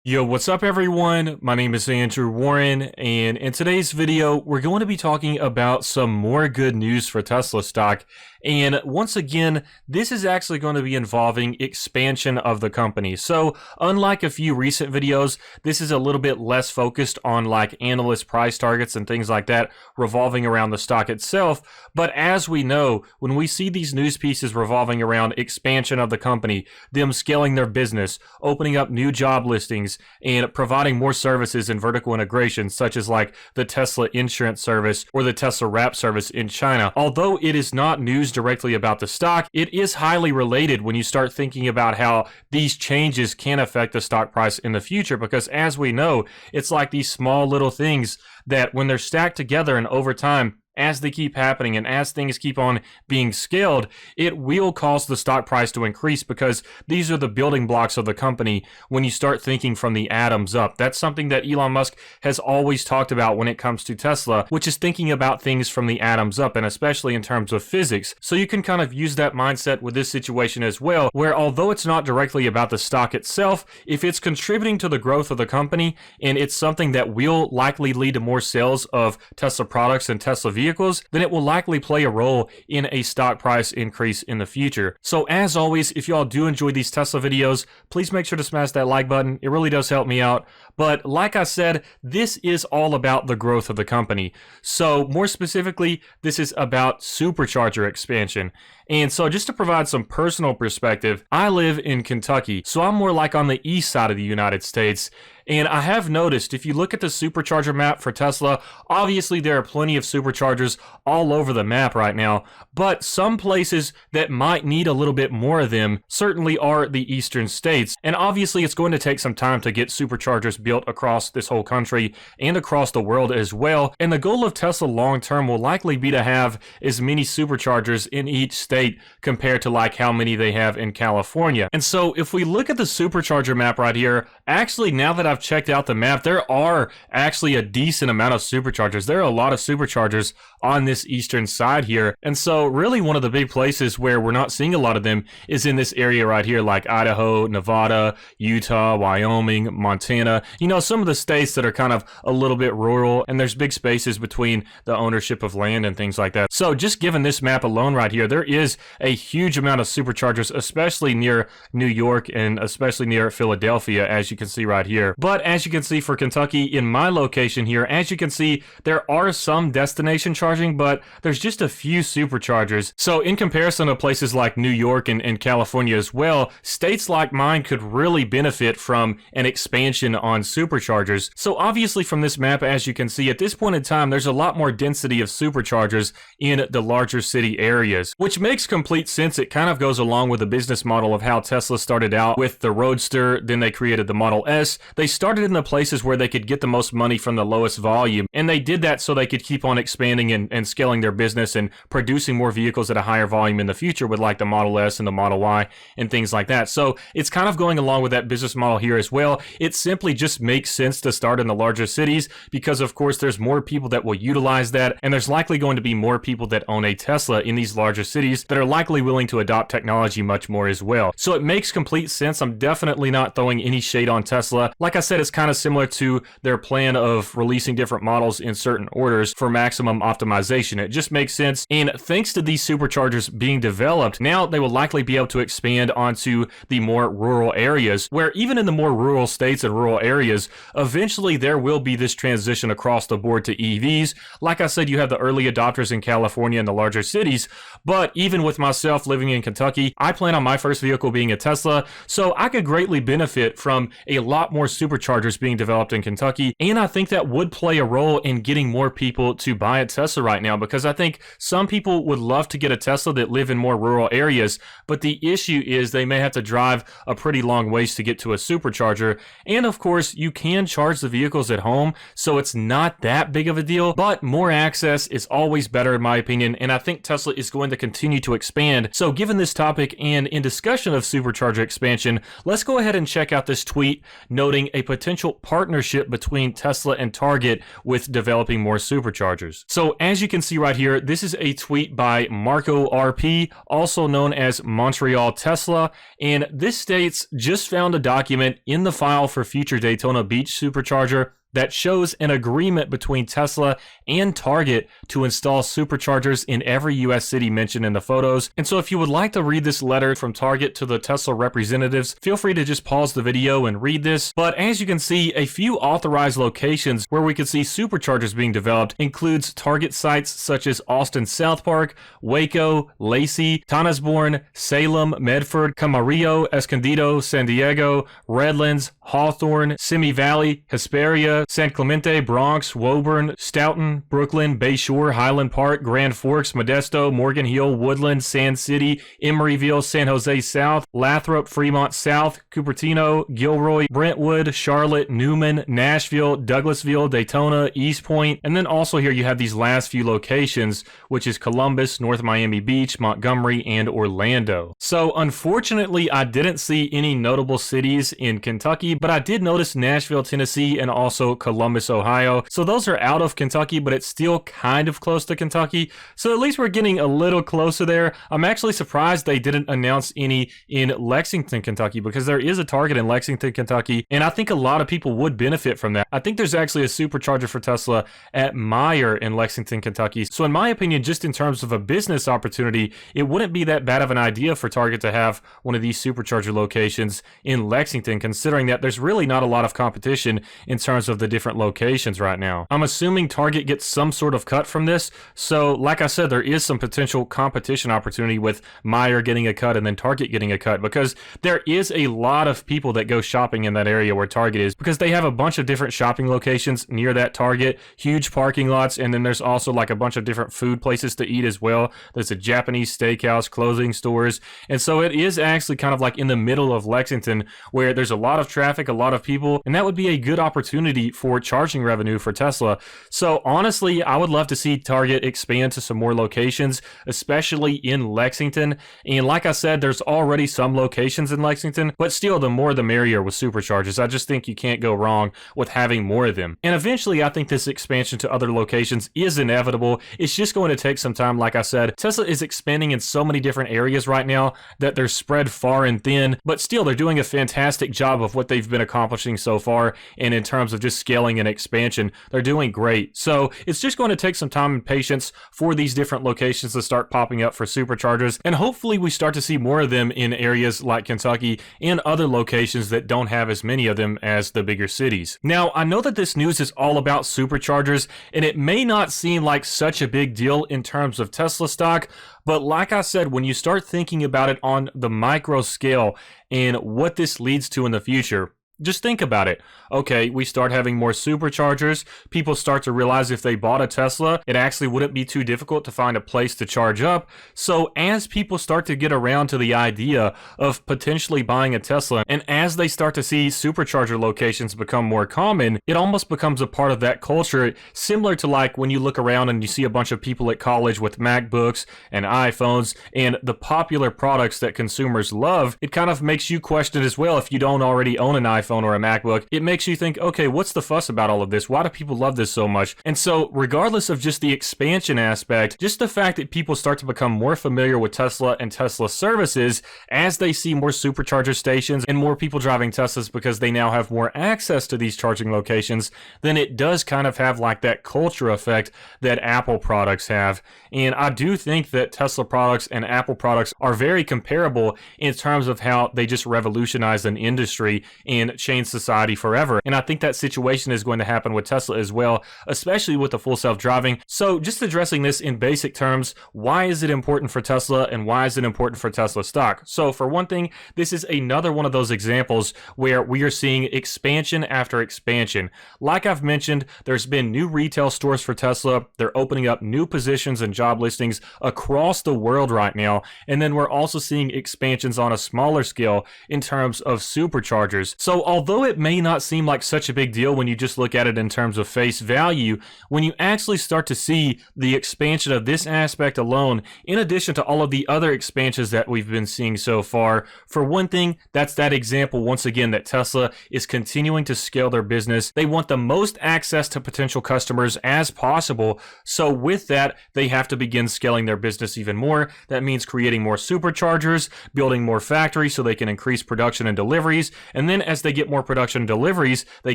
Yo, what's up everyone? My name is Andrew Warren, and in today's video, we're going to be talking about some more good news for Tesla stock. And once again, this is actually going to be involving expansion of the company. So unlike a few recent videos, this is a little bit less focused on like analyst price targets and things like that revolving around the stock itself. But as we know, when we see these news pieces revolving around expansion of the company, them scaling their business, opening up new job listings, and providing more services and vertical integration, such as like the Tesla insurance service or the Tesla wrap service in China. Although it is not news directly about the stock, it is highly related when you start thinking about how these changes can affect the stock price in the future, because as we know, it's like these small little things that when they're stacked together and over time, as they keep happening and as things keep on being scaled, it will cause the stock price to increase, because these are the building blocks of the company when you start thinking from the atoms up. That's something that Elon Musk has always talked about when it comes to Tesla, which is thinking about things from the atoms up, and especially in terms of physics. So you can kind of use that mindset with this situation as well, where although it's not directly about the stock itself, if it's contributing to the growth of the company and it's something that will likely lead to more sales of Tesla products and Tesla vehicles, then it will likely play a role in a stock price increase in the future. So as always, if y'all do enjoy these Tesla videos, please make sure to smash that like button. It really does help me out. But like I said, this is all about the growth of the company. So more specifically, this is about Supercharger expansion. And so just to provide some personal perspective, I live in Kentucky, so I'm more like on the east side of the United States. And I have noticed, if you look at the supercharger map for Tesla, obviously there are plenty of superchargers all over the map right now, but some places that might need a little bit more of them certainly are the eastern states. And obviously it's going to take some time to get superchargers built across this whole country and across the world as well. And the goal of Tesla long term will likely be to have as many superchargers in each state compared to like how many they have in California. And so if we look at the supercharger map right here, actually now that I've checked out the map, there are actually a decent amount of superchargers. There are a lot of superchargers on this eastern side here. And so really one of the big places where we're not seeing a lot of them is in this area right here, like Idaho, Nevada, Utah, Wyoming, Montana. You know, some of the states that are kind of a little bit rural, and there's big spaces between the ownership of land and things like that. So just given this map alone right here, there is a huge amount of superchargers, especially near New York and especially near Philadelphia, as you can see right here. But as you can see for Kentucky, in my location here, as you can see, there are some destination charging, but there's just a few superchargers. So in comparison to places like New York and California as well, states like mine could really benefit from an expansion on superchargers. So obviously from this map, as you can see, at this point in time, there's a lot more density of superchargers in the larger city areas, which makes complete sense. It kind of goes along with the business model of how Tesla started out with the Roadster, then they created the Model S. They started in the places where they could get the most money from the lowest volume, and they did that so they could keep on expanding and scaling their business and producing more vehicles at a higher volume in the future with like the Model S and the Model Y and things like that. So it's kind of going along with that business model here as well. It simply just makes sense to start in the larger cities because of course there's more people that will utilize that, and there's likely going to be more people that own a Tesla in these larger cities that are likely willing to adopt technology much more as well. So it makes complete sense. I'm definitely not throwing any shade on Tesla. Like I said, it's kind of similar to their plan of releasing different models in certain orders for maximum optimization. It just makes sense. And thanks to these superchargers being developed, now they will likely be able to expand onto the more rural areas, where even in the more rural states and rural areas, eventually there will be this transition across the board to EVs. Like I said, you have the early adopters in California and the larger cities, but even with myself living in Kentucky, I plan on my first vehicle being a Tesla, so I could greatly benefit from a lot more superchargers being developed in Kentucky, and I think that would play a role in getting more people to buy a Tesla right now, because I think some people would love to get a Tesla that live in more rural areas, but the issue is they may have to drive a pretty long ways to get to a supercharger, and of course you can charge the vehicles at home, so it's not that big of a deal, but more access is always better in my opinion, and I think Tesla is going to continue to expand. So given this topic and in discussion of supercharger expansion, let's go ahead and check out this tweet tweet noting a potential partnership between Tesla and Target with developing more superchargers. So as you can see right here, this is a tweet by Marco RP, also known as Montreal Tesla, and this states, just found a document in the file for future Daytona Beach Supercharger that shows an agreement between Tesla and Target to install superchargers in every US city mentioned in the photos. And so if you would like to read this letter from Target to the Tesla representatives, feel free to just pause the video and read this. But as you can see, a few authorized locations where we could see superchargers being developed includes Target sites such as Austin South Park, Waco, Lacey, Tanasbourne, Salem, Medford, Camarillo, Escondido, San Diego, Redlands, Hawthorne, Simi Valley, Hesperia, San Clemente, Bronx, Woburn, Stoughton, Brooklyn, Bayshore, Highland Park, Grand Forks, Modesto, Morgan Hill, Woodland, Sand City, Emeryville, San Jose South, Lathrop, Fremont South, Cupertino, Gilroy, Brentwood, Charlotte, Newman, Nashville, Douglasville, Daytona, East Point, and then also here you have these last few locations, which is Columbus, North Miami Beach, Montgomery, and Orlando. So unfortunately, I didn't see any notable cities in Kentucky, but I did notice Nashville, Tennessee, and also Columbus, Ohio. So those are out of Kentucky, but it's still kind of close to Kentucky. So at least we're getting a little closer there. I'm actually surprised they didn't announce any in Lexington, Kentucky, because there is a Target in Lexington, Kentucky, and I think a lot of people would benefit from that. I think there's actually a supercharger for Tesla at Meyer in Lexington, Kentucky. So in my opinion, just in terms of a business opportunity, it wouldn't be that bad of an idea for Target to have one of these supercharger locations in Lexington, considering that there's really not a lot of competition in terms of the different locations right now. I'm assuming Target gets some sort of cut from this, so like I said, there is some potential competition opportunity with Meyer getting a cut and then Target getting a cut, because there is a lot of people that go shopping in that area where Target is, because they have a bunch of different shopping locations near that Target, huge parking lots, and then there's also like a bunch of different food places to eat as well. There's a Japanese steakhouse, clothing stores, and so it is actually kind of like in the middle of Lexington where there's a lot of traffic, a lot of people, and that would be a good opportunity for charging revenue for Tesla. So honestly, I would love to see Target expand to some more locations, especially in Lexington. And like I said, there's already some locations in Lexington, but still the more the merrier with superchargers. I just think you can't go wrong with having more of them. And eventually I think this expansion to other locations is inevitable. It's just going to take some time. Like I said, Tesla is expanding in so many different areas right now that they're spread far and thin, but still they're doing a fantastic job of what they've been accomplishing so far. And in terms of just scaling and expansion, they're doing great. So it's just going to take some time and patience for these different locations to start popping up for superchargers. And hopefully we start to see more of them in areas like Kentucky and other locations that don't have as many of them as the bigger cities. Now, I know that this news is all about superchargers, and it may not seem like such a big deal in terms of Tesla stock, but like I said, when you start thinking about it on the micro scale and what this leads to in the future, just think about it. Okay, we start having more superchargers. People start to realize if they bought a Tesla, it actually wouldn't be too difficult to find a place to charge up. So as people start to get around to the idea of potentially buying a Tesla, and as they start to see supercharger locations become more common, it almost becomes a part of that culture, similar to like when you look around and you see a bunch of people at college with MacBooks and iPhones and the popular products that consumers love. It kind of makes you question as well, if you don't already own an iPhone or a MacBook, it makes you think, okay, what's the fuss about all of this? Why do people love this so much? And so regardless of just the expansion aspect, just the fact that people start to become more familiar with Tesla and Tesla services as they see more supercharger stations and more people driving Teslas because they now have more access to these charging locations, then it does kind of have like that culture effect that Apple products have. And I do think that Tesla products and Apple products are very comparable in terms of how they just revolutionized an industry and change society forever. And I think that situation is going to happen with Tesla as well, especially with the full self-driving. So just addressing this in basic terms, why is it important for Tesla and why is it important for Tesla stock? So for one thing, this is another one of those examples where we are seeing expansion after expansion. Like I've mentioned, there's been new retail stores for Tesla. They're opening up new positions and job listings across the world right now. And then we're also seeing expansions on a smaller scale in terms of superchargers. So although it may not seem like such a big deal when you just look at it in terms of face value, when you actually start to see the expansion of this aspect alone, in addition to all of the other expansions that we've been seeing so far, for one thing, that's that example once again that Tesla is continuing to scale their business. They want the most access to potential customers as possible. So with that, they have to begin scaling their business even more. That means creating more superchargers, building more factories so they can increase production and deliveries. And then as they get more production and deliveries, they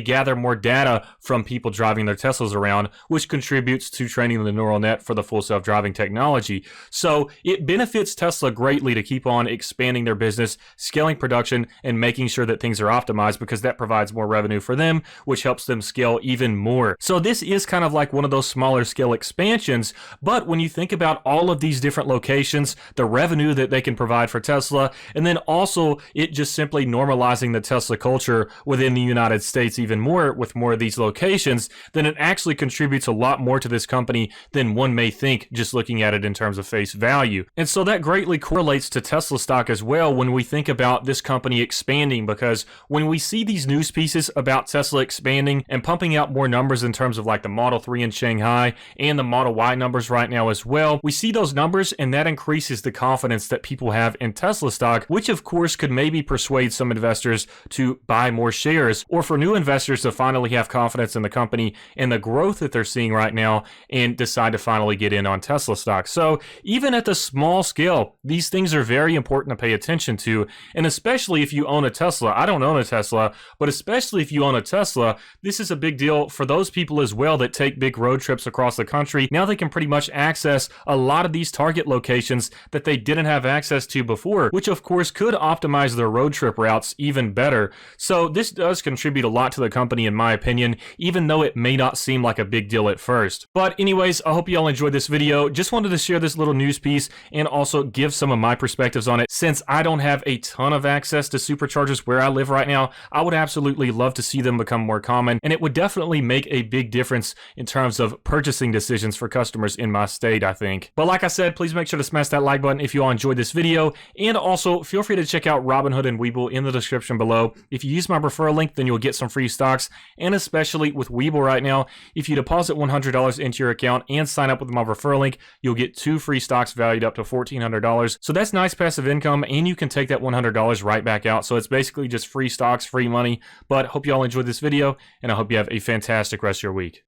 gather more data from people driving their Teslas around, which contributes to training the neural net for the full self-driving technology. So it benefits Tesla greatly to keep on expanding their business, scaling production, and making sure that things are optimized, because that provides more revenue for them, which helps them scale even more. So this is kind of like one of those smaller scale expansions, but when you think about all of these different locations, the revenue that they can provide for Tesla, and then also it just simply normalizing the Tesla culture within the United States even more with more of these locations, then it actually contributes a lot more to this company than one may think just looking at it in terms of face value. And so that greatly correlates to Tesla stock as well when we think about this company expanding, because when we see these news pieces about Tesla expanding and pumping out more numbers in terms of like the Model 3 in Shanghai and the Model Y numbers right now as well, we see those numbers and that increases the confidence that people have in Tesla stock, which of course could maybe persuade some investors to buy more shares, or for new investors to finally have confidence in the company and the growth that they're seeing right now and decide to finally get in on Tesla stock. So even at the small scale, these things are very important to pay attention to, and especially if you own a Tesla. I don't own a Tesla, but especially if you own a Tesla, this is a big deal for those people as well that take big road trips across the country. Now they can pretty much access a lot of these target locations that they didn't have access to before, which of course could optimize their road trip routes even better. So this does contribute a lot to the company in my opinion, even though it may not seem like a big deal at first. But anyways, I hope you all enjoyed this video. Just wanted to share this little news piece and also give some of my perspectives on it. Since I don't have a ton of access to superchargers where I live right now, I would absolutely love to see them become more common, and it would definitely make a big difference in terms of purchasing decisions for customers in my state, I think. But like I said, please make sure to smash that like button if you all enjoyed this video, and also feel free to check out Robinhood and Webull in the description below. If you use my referral link, then you'll get some free stocks, and especially with Webull right now, if you deposit $100 into your account and sign up with my referral link, you'll get 2 free stocks valued up to $1,400. So that's nice passive income, and you can take that $100 right back out. So it's basically just free stocks, free money. But hope you all enjoyed this video, and I hope you have a fantastic rest of your week.